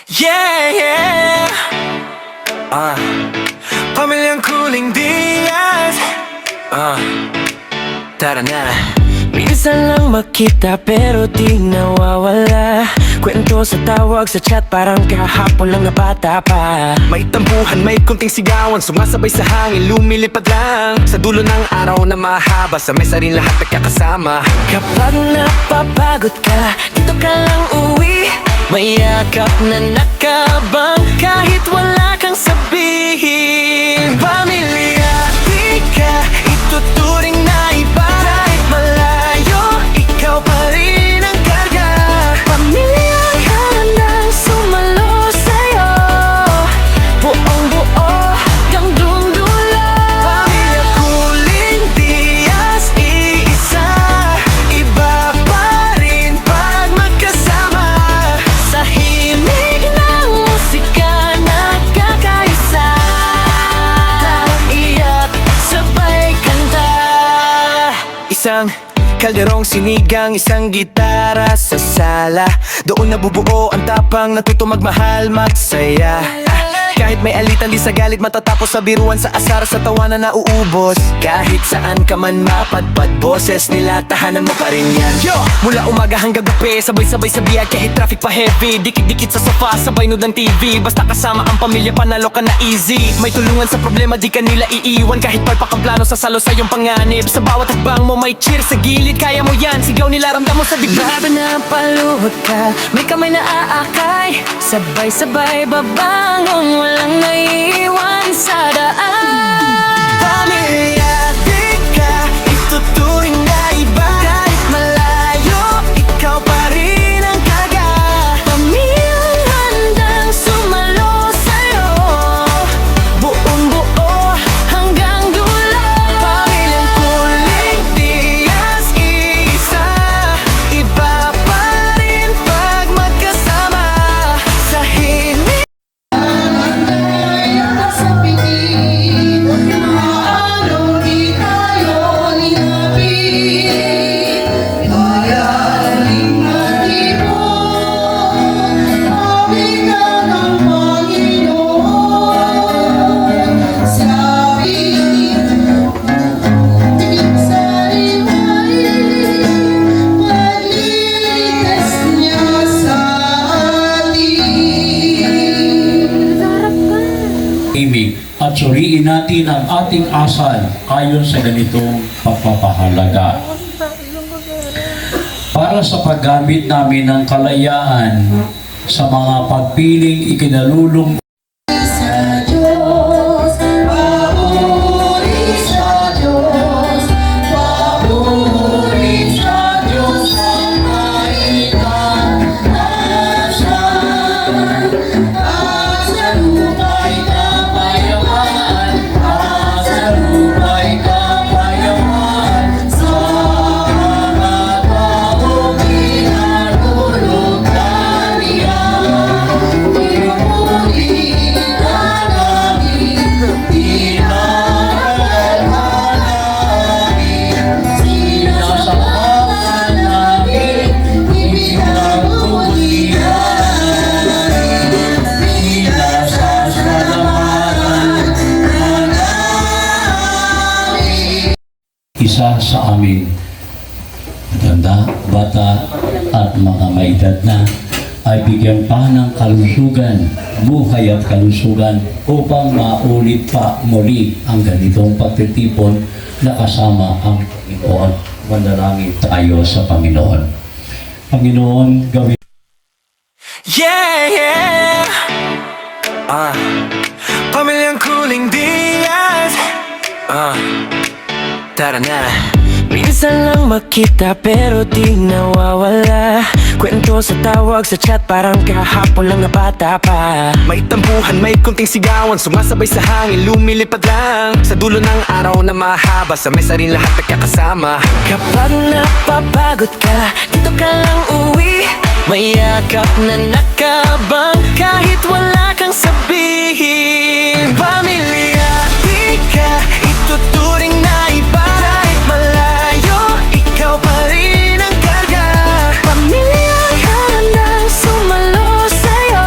Yeah, yeah. Pamilyang Kuling Diaz. Tara na. Minsan lang makita pero di nawawala. Kwento sa tawag sa chat parang kahapon lang na bata pa. May tampuhan, may kunting sigawan, sumasabay sa hangin, lumilipad lang. Sa dulo ng araw na mahaba, sa mesa rin lahat nagkakasama. Kapag napapagod ka, dito ka lang uwi. May yakap na nakabang kahit wala kang sabihin. Pamilya, di ka ituturing na iba. Kahit malayo, ikaw pa rin ang karga. Pamilya ka nang sumalo sa'yo, buong buo hanggang dulo. Pamilya Kuling Diaz, iisa. Iba pa rin pag magkasama. Sa himig ng musika nagkakaisa. Tarang iyak, sabay kanta. Isang kalderong sinigang, isang gitara sa sala. Doon nabubuo ang tapang, natuto magmahal, magsaya. Kahit may alitan, di sa galit matatapos, sa biruan, sa asar, sa tawanan na uubos. Kahit saan ka man mapadpad, boses nila, tahanan mo pa rin yan. Yo! Mula umaga hanggang gabi, sabay-sabay sa biyag, kahit traffic pa heavy. Dikit-dikit sa sofa, sabay nood ng TV. Basta kasama ang pamilya, panalo ka na easy. May tulungan sa problema, di ka nila iiwan. Kahit palpak ang plano, sasalo sa iyong panganib. Sa bawat hakbang mo, may cheer sa gilid. Kaya mo yan, sigaw nila, ramdam mo sa dibdib. Bago na paluhod ka, may kamay na aakay. Sabay-sabay babangon, walang naiiwan sa daan. Pamilya, di ka ituturing na iba. Kahit malayo, ikaw pa rin ang karga. Pamilyang handang sumalo sa'yo, buong buo hanggang dulo. Pamilyang Kuling Diaz, iisa. Iba pa rin pag magkasama. Sa himig Sa piling, ano di tayo linapit. Mayaring matipon, awitan ng Panginoon. Sa piling, tingin sa liwanag, pagliligtas niya sa atin. Ibig at suriin natin ang ating asal ayon sa ganitong pagpapahalaga. Para sa paggamit namin ng kalayaan sa mga pagpiling ikinalulong Sa Diyos, papuri sa Diyos, papuri sa Diyos ang maitataasan. At sa lupa'y kapayapaan, at sa lupa'y kapayapaan, sa mga taong pinarulog kaniya. Pinupuri ka namin, pinangalan ka namin, sinasapakan namin, ipinagpupulihan namin, pinasasalamatan ka namin. isa sa amin, matanda, bata at mga may edad na, ay bigyan pa ng kalusugan, buhay at kalusugan upang maulit pa muli ang ganitong pagtitipon na kasama ang Panginoon. Manalangin tayo sa Panginoon. Panginoon, gawin Yeah, yeah. Pamilyang Kuling Diaz. Tara na. Minsan lang makita pero di nawawala. Kwento sa tawag sa chat parang kahapon lang na bata pa. May tampuhan, may kunting sigawan, sumasabay sa hangin, lumilipad lang. Sa dulo ng araw na mahaba, sa mesa rin lahat nagkakasama. Kapag napapagod ka, dito ka lang uwi. May yakap na nakabang kahit wala kang sabihin. Pamilya, di ka ituturing na iba. Kahit malayo, ikaw pa rin ang karga. Pamilya ka nang sumalo sa'yo,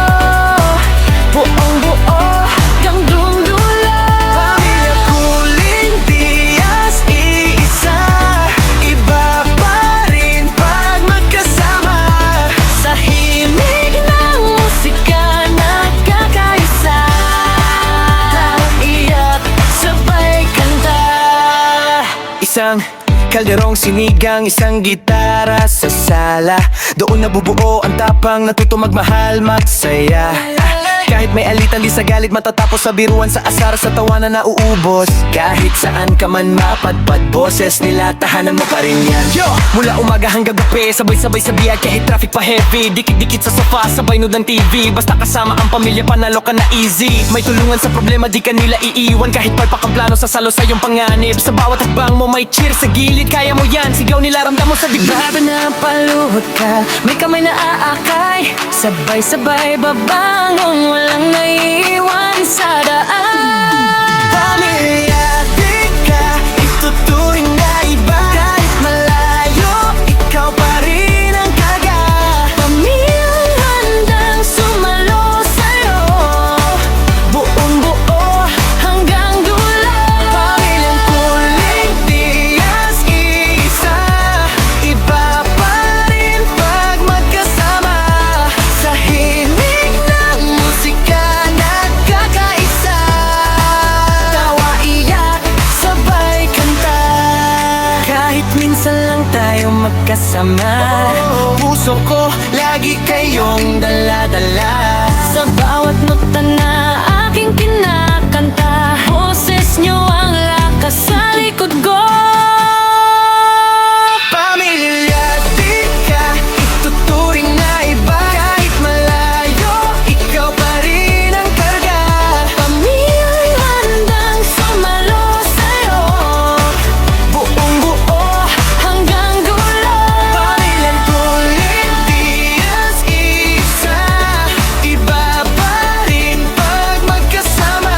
Isang kalderong sinigang, isang gitara sa sala. Doon nabubuo ang tapang, natuto magmahal, magsaya. Kahit may alitan, di sa galit matatapos, sa biruan, sa asar, sa tawanan na uubos. Kahit saan ka man mapadpad, boses nila, tahanan mo pa rin yan. Yo! Mula umaga hanggang gabi, sabay-sabay sa biyahe kahit traffic pa heavy. Dikit-dikit sa sofa, sabay nood ng TV. Basta kasama ang pamilya, panalo ka na easy. May tulungan sa problema, di ka nila iiwan. Kahit palpak ang plano, sasalo sa iyong panganib. Sa bawat hakbang mo may cheer sa gilid, kaya mo yan. Sigaw nila, ramdam mo sa dibdib. Grabe na paluhod ka, may kamay na aakay. Sabay-sabay babangon, walang naiiwan sa daan. Pamilya, di ka ituturing na iba. Kahit malayo, ikaw pa rin ang kaga. Pamilyang handang sumalo sa'yo, buong buo hanggang dulo. Pamilyang kuling tiyas isa, iba pa rin pag magkasama. Sa himig ng musika nagkakaisa, tawa, iyak, sabay kanta. Kahit minsan lang tayo magkasama, puso ko lagi kayong dala-dala. Sa bawat nota na aking kinakanta, boses nyo ang lakas sa likod ko. Pamilya, di ka ituturing na iba. Kahit malayo, ikaw pa rin ang karga. Pamilyang handang sumalo sa'yo, buong buo hanggang dulo. Pamilyang kulit tiyas isa, iba pa rin pag magkasama.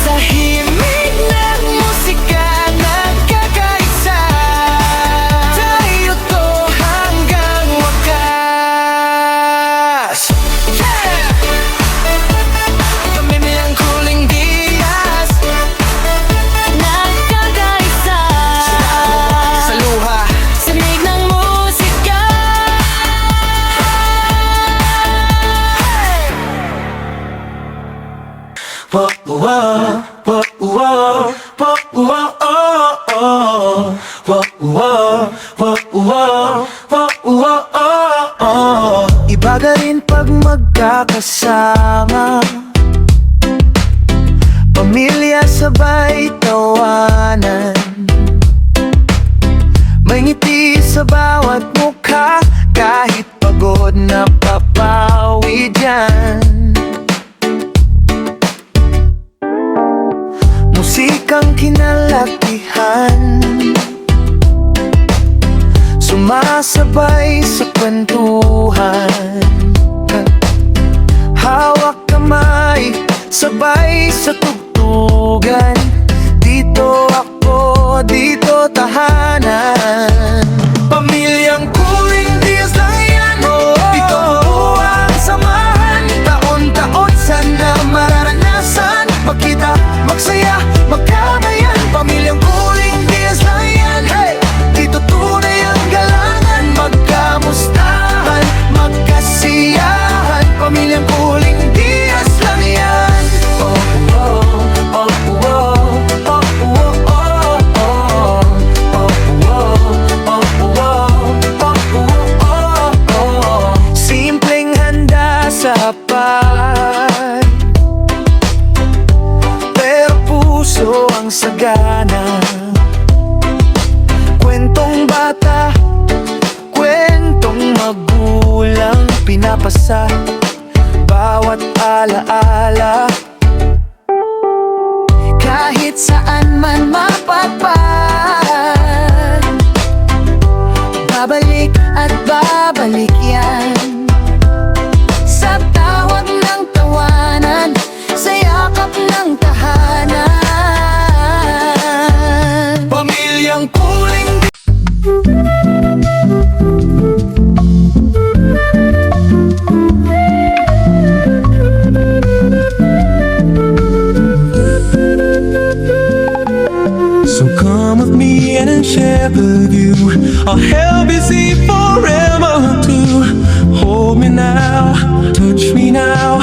Sa himig ng musika nagkakaisa, tayo to hanggang wakas. Yeah! Pamilyang kuling tiyas nagkakaisa, sa luha, sa mig ng musika. Whoa, whoa, whoa, whoa, whoa, whoa, oh, oh. Whoa, whoa, whoa, whoa, whoa, whoa, oh, oh. Iba ka rin pag magkakasama, pamilya sabay tawanan. May ngiti sa bawat mukha, kahit pagod na papawi dyan. Musikang kinalakihan, sumasabay sa kwentuhan. Hawak kamay, sabay sa tugtugan. Dito ako, dito tahanan. Pamilyang kuling tiyas lang yan, dito buwang samahan. Taon-taon sana mararanasan, magkita, magsaya, magkamayan. Pamilyang kuling tiyas lang yan, dito tunay ang galangan. Magkamustahan, magkasiyahan, pamilyang kuling tiyas lang yan. Oh, oh, oh, oh, oh, oh, oh, oh. Oh, oh, oh, oh, oh, oh. Simpleng handa sa hapag, pero puso ang sagana. Kwentong bata, kwentong magulang, pinapasa bawat alaala. Kahit saan man mapadpad, babalik at babalik yan. Sa tawag ng tawanan, sa yakap ng tahanan. Pamilyang kuling So come with me and share the view. I'll help you see forever too. Hold me now, touch me now.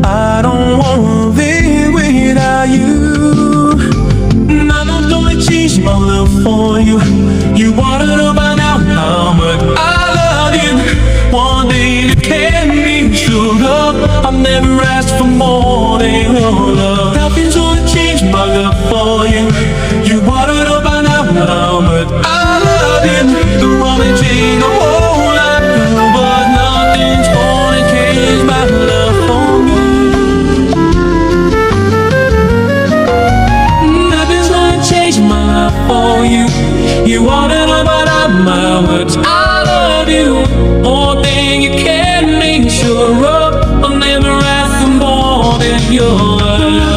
I don't wanna live without you. And I don't wanna change my love for you. never asked for more than your love. Nothing's gonna change my love for you. You wanna know by now how much I love you. The one that changed the whole life, but nothing's gonna change my love for you. Nothing's gonna change my love for you. You wanna know about how much I love you. More thing you can make sure of. I'll never ask for more than your love.